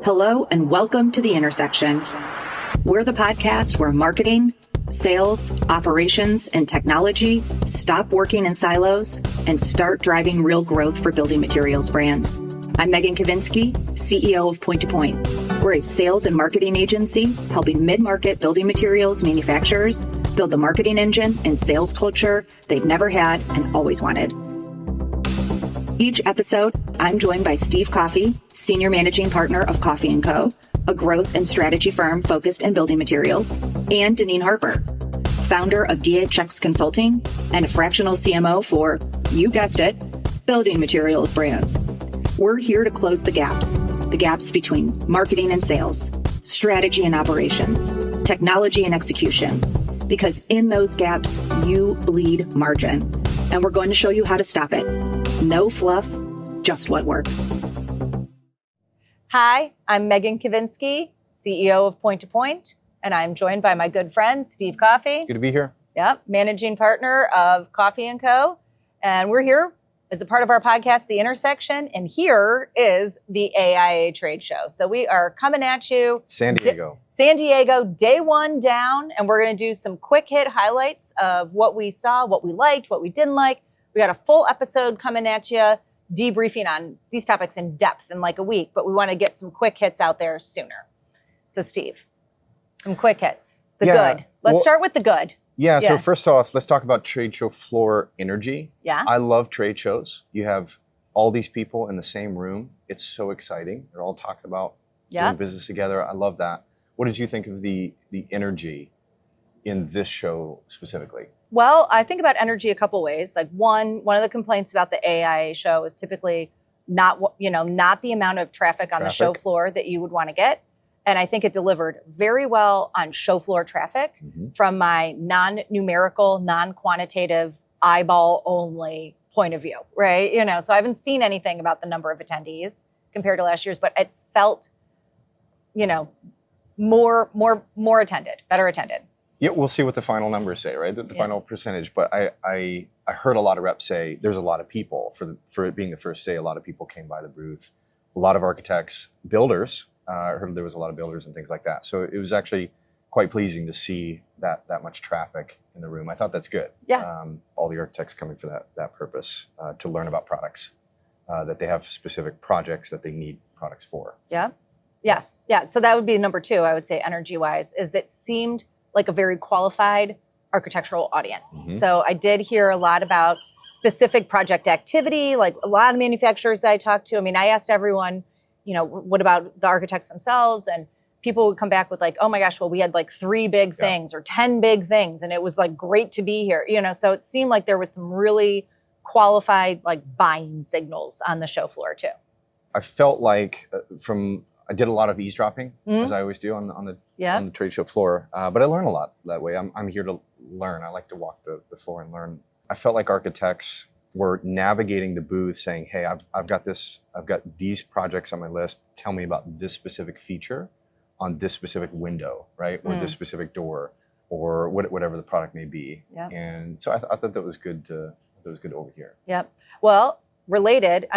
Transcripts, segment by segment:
Hello and welcome to The Intersection. We're the podcast where marketing, sales, operations, and technology stop working in silos and start driving real growth for building materials brands. I'm Megan Kacvinsky, CEO of Point to Point. We're a sales and marketing agency helping mid-market building materials manufacturers build the marketing engine and sales culture they've never had and always wanted. Each episode, I'm joined by Steve Coffey, Senior Managing Partner of Coffey & Co., a growth and strategy firm focused in building materials, and Deneen Harper, founder of DHX Consulting and a fractional CMO for, you guessed it, building materials brands. We're here to close the gaps between marketing and sales, strategy and operations, technology and execution, because in those gaps, you bleed margin, and we're going to show you how to stop it. No fluff, just what works. Hi, I'm Megan Kacvinsky, CEO of Point to Point, and I'm joined by my good friend, Steve Coffey. Good to be here. Yep, managing partner of Coffey & Co. And we're here as a part of our podcast, The Intersection, and here is the AIA trade show. So we are coming at you. San Diego, day one down, and we're going to do some quick hit highlights of what we saw, what we liked, what we didn't like. We got a full episode coming at you, debriefing on these topics in depth in like a week, but we want to get some quick hits out there sooner. So Steve, some quick hits, good. Let's start with the good. Yeah, so first off, let's talk about trade show floor energy. Yeah. I love trade shows. You have all these people in the same room. It's so exciting. They're all talking about doing business together. I love that. What did you think of the energy in this show specifically? Well, I think about energy a couple ways. Like one of the complaints about the AIA show is typically not the amount of traffic on the show floor that you would want to get. And I think it delivered very well on show floor traffic from my non-numerical, non-quantitative, eyeball only point of view, right? So I haven't seen anything about the number of attendees compared to last year's, but it felt, more attended, better attended. Yeah, we'll see what the final numbers say, right? The final percentage. But I heard a lot of reps say there's a lot of people for it being the first day. A lot of people came by the booth. A lot of architects, builders. I heard there was a lot of builders and things like that. So it was actually quite pleasing to see that much traffic in the room. I thought that's good. Yeah. All the architects coming for that purpose to learn about products, that they have specific projects that they need products for. Yeah. Yes. Yeah. So that would be number two. I would say energy-wise is that seemed like a very qualified architectural audience. So I did hear a lot about specific project activity, like a lot of manufacturers that I talked to. I mean, I asked everyone, what about the architects themselves? And people would come back with like, oh my gosh, well, we had like 3 big things or 10 big things. And it was like great to be here. So it seemed like there was some really qualified like buying signals on the show floor too. I felt like I did a lot of eavesdropping, as I always do on the trade show floor. But I learn a lot that way. I'm here to learn. I like to walk the floor and learn. I felt like architects were navigating the booth saying, hey, I've got these projects on my list. Tell me about this specific feature on this specific window, right? Or this specific door, or whatever the product may be. Yep. And so I thought that was good to overhear. Yep. Well, related,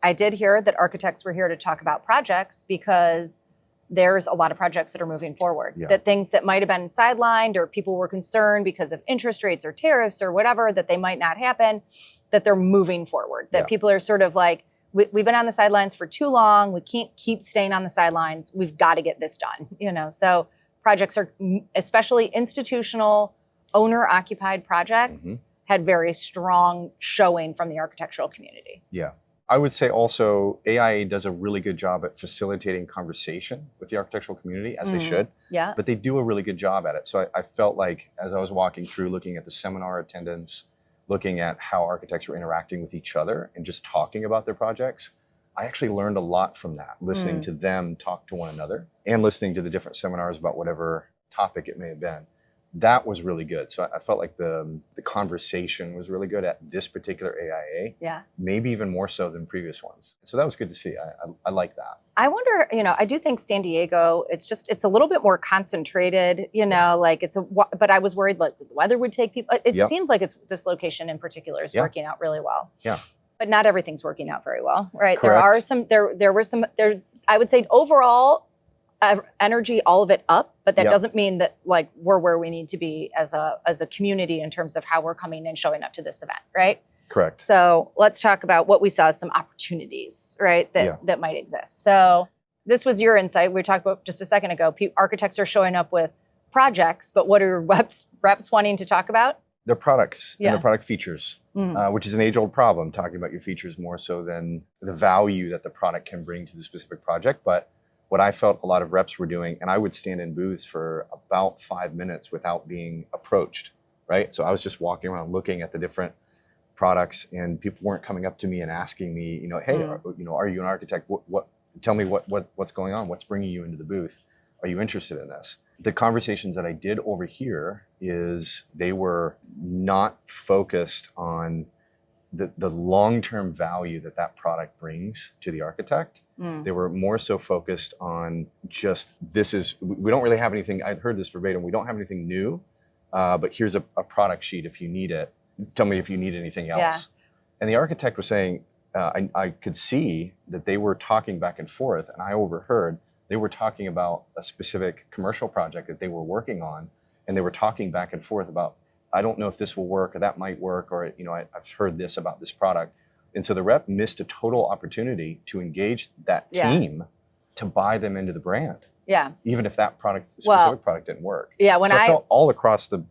I did hear that architects were here to talk about projects because there's a lot of projects that are moving forward. Yeah. That things that might have been sidelined or people were concerned because of interest rates or tariffs or whatever, that they might not happen, that they're moving forward. That people are sort of like, we've been on the sidelines for too long. We can't keep staying on the sidelines. We've got to get this done. So projects are, especially institutional, owner-occupied projects, had very strong showing from the architectural community. Yeah. I would say also AIA does a really good job at facilitating conversation with the architectural community, as they should. Yeah. But they do a really good job at it. So I felt like as I was walking through, looking at the seminar attendance, looking at how architects were interacting with each other and just talking about their projects, I actually learned a lot from that, listening to them talk to one another and listening to the different seminars about whatever topic it may have been. That was really good. So I felt like the conversation was really good at this particular AIA. Yeah. Maybe even more so than previous ones. So that was good to see. I like that. I wonder, I do think San Diego, it's a little bit more concentrated, but I was worried like the weather would take people. It seems like this location in particular is working out really well. Yeah. But not everything's working out very well, right? Correct. There I would say overall energy, all of it up, but that doesn't mean that like we're where we need to be as a community in terms of how we're coming and showing up to this event, right? Correct. So let's talk about what we saw as some opportunities, right, that might exist. So this was your insight. We talked about just a second ago. Architects are showing up with projects, but what are reps wanting to talk about? Their products and their product features, which is an age-old problem, talking about your features more so than the value that the product can bring to the specific project. But what I felt a lot of reps were doing, and I would stand in booths for about 5 minutes without being approached, right? So I was just walking around looking at the different products, and people weren't coming up to me and asking me, hey, are you an architect? Tell me what's going on? What's bringing you into the booth? Are you interested in this? The conversations that I did over here is they were not focused on the long-term value that product brings to the architect. They were more so focused on just, we don't really have anything, I'd heard this verbatim, we don't have anything new, but here's a product sheet if you need it. Tell me if you need anything else. Yeah. And the architect was saying, I could see that they were talking back and forth, and I overheard, they were talking about a specific commercial project that they were working on, and they were talking back and forth about, I don't know if this will work, or that might work, or I've heard this about this product. And so the rep missed a total opportunity to engage that team to buy them into the brand. Yeah. Even if that specific product didn't work. Yeah. When I felt all across the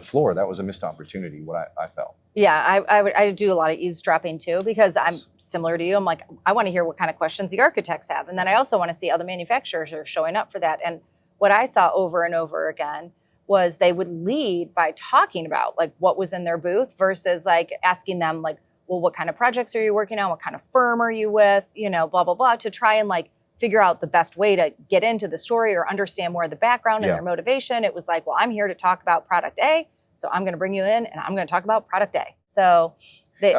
floor, that was a missed opportunity, what I felt. Yeah, I do a lot of eavesdropping too, because I'm similar to you. I'm like, I want to hear what kind of questions the architects have. And then I also want to see other manufacturers are showing up for that. And what I saw over and over again was they would lead by talking about like what was in their booth versus like asking them like, well, what kind of projects are you working on? What kind of firm are you with? Blah, blah, blah, to try and like figure out the best way to get into the story or understand more of the background and their motivation. It was like, well, I'm here to talk about product A, so I'm going to bring you in and I'm going to talk about product A. So they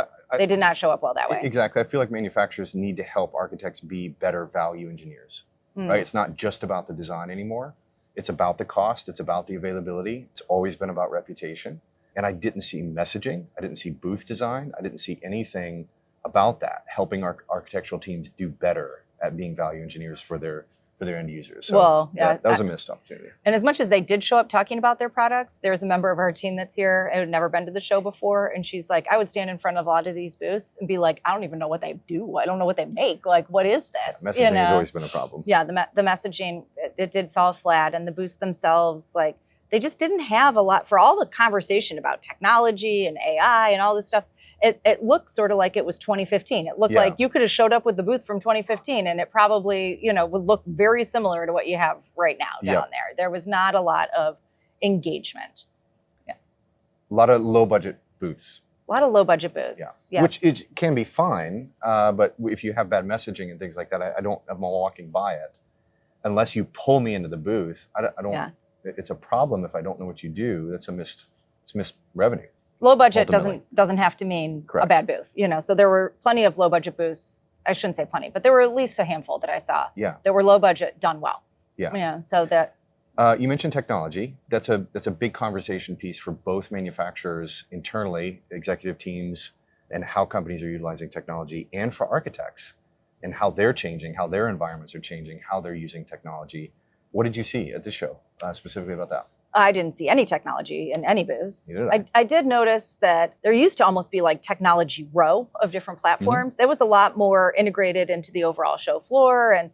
did not show up well that way. Exactly. I feel like manufacturers need to help architects be better value engineers, right? It's not just about the design anymore. It's about the cost. It's about the availability. It's always been about reputation. And I didn't see messaging. I didn't see booth design. I didn't see anything about that, helping our architectural teams do better at being value engineers for their end users. So that was a missed opportunity. And as much as they did show up talking about their products, there's a member of our team that's here who had never been to the show before. And she's like, I would stand in front of a lot of these booths and be like, I don't even know what they do. I don't know what they make. Like, what is this? Messaging has always been a problem. Yeah, the messaging, it did fall flat. And the booths themselves, like, they just didn't have a lot for all the conversation about technology and AI and all this stuff. It looked sort of like it was 2015. It looked like you could have showed up with the booth from 2015 and it probably, would look very similar to what you have right now down there. There was not a lot of engagement. Yeah. A lot of low budget booths. A lot of low budget booths. Yeah. Which can be fine, but if you have bad messaging and things like that, I'm walking by it. Unless you pull me into the booth, I don't. Yeah. It's a problem if I don't know what you do. It's missed revenue. Low budget doesn't have to mean a bad booth, So there were plenty of low budget booths. I shouldn't say plenty, but there were at least a handful that I saw. Yeah. That were low budget, done well. Yeah. So that. You mentioned technology. That's a big conversation piece for both manufacturers internally, executive teams, and how companies are utilizing technology, and for architects, and how they're changing, how their environments are changing, how they're using technology. What did you see at the show specifically about that? I didn't see any technology in any booths. I did notice that there used to almost be like technology row of different platforms. Mm-hmm. It was a lot more integrated into the overall show floor. And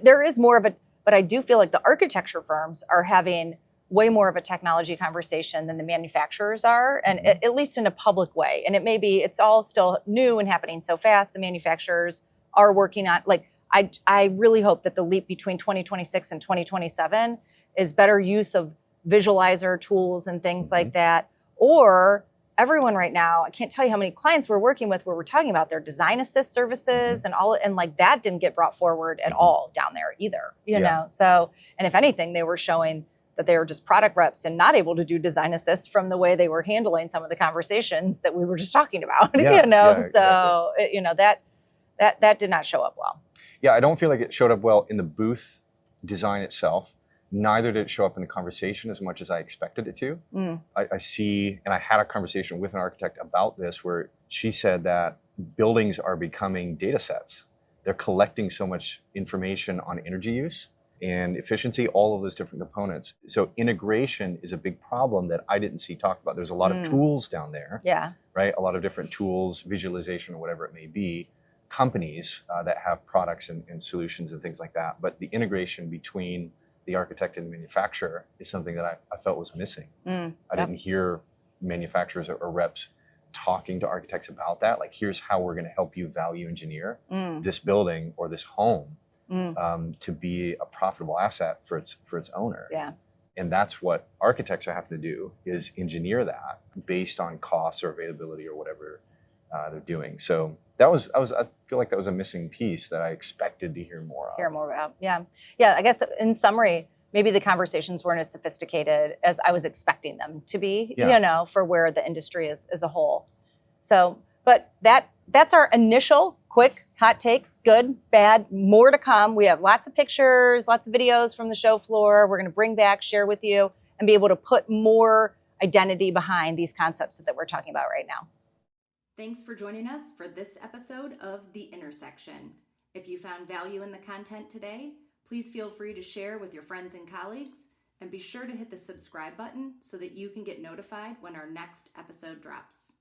there is more of but I do feel like the architecture firms are having way more of a technology conversation than the manufacturers are, and at least in a public way. And it's all still new and happening so fast. The manufacturers are working on, like, I really hope that the leap between 2026 and 2027 is better use of visualizer tools and things like that. Or everyone right now, I can't tell you how many clients we're working with where we're talking about their design assist services and like that didn't get brought forward at all down there either, you know? So, and if anything, they were showing that they were just product reps and not able to do design assist from the way they were handling some of the conversations that we were just talking about, So, that did not show up well. Yeah, I don't feel like it showed up well in the booth design itself. Neither did it show up in the conversation as much as I expected it to. I see, and I had a conversation with an architect about this where she said that buildings are becoming data sets. they're collecting so much information on energy use and efficiency, all of those different components. So integration is a big problem that I didn't see talked about. There's a lot of tools down there, right? A lot of different tools, visualization, or whatever it may be, companies that have products and solutions and things like that. But the integration between the architect and the manufacturer is something that I felt was missing. I didn't hear manufacturers or reps talking to architects about that. Like, here's how we're going to help you value engineer this building or this home to be a profitable asset for its owner. And that's what architects are having to do, is engineer that based on costs or availability or whatever they're doing. So I feel like that was a missing piece that I expected to hear more of. Hear more about. Yeah. I guess in summary, maybe the conversations weren't as sophisticated as I was expecting them to be, for where the industry is as a whole. So, but that's our initial quick hot takes, good, bad, more to come. We have lots of pictures, lots of videos from the show floor. We're going to bring back, share with you, and be able to put more identity behind these concepts that we're talking about right now. Thanks for joining us for this episode of The Intersection. If you found value in the content today, please feel free to share with your friends and colleagues, and be sure to hit the subscribe button so that you can get notified when our next episode drops.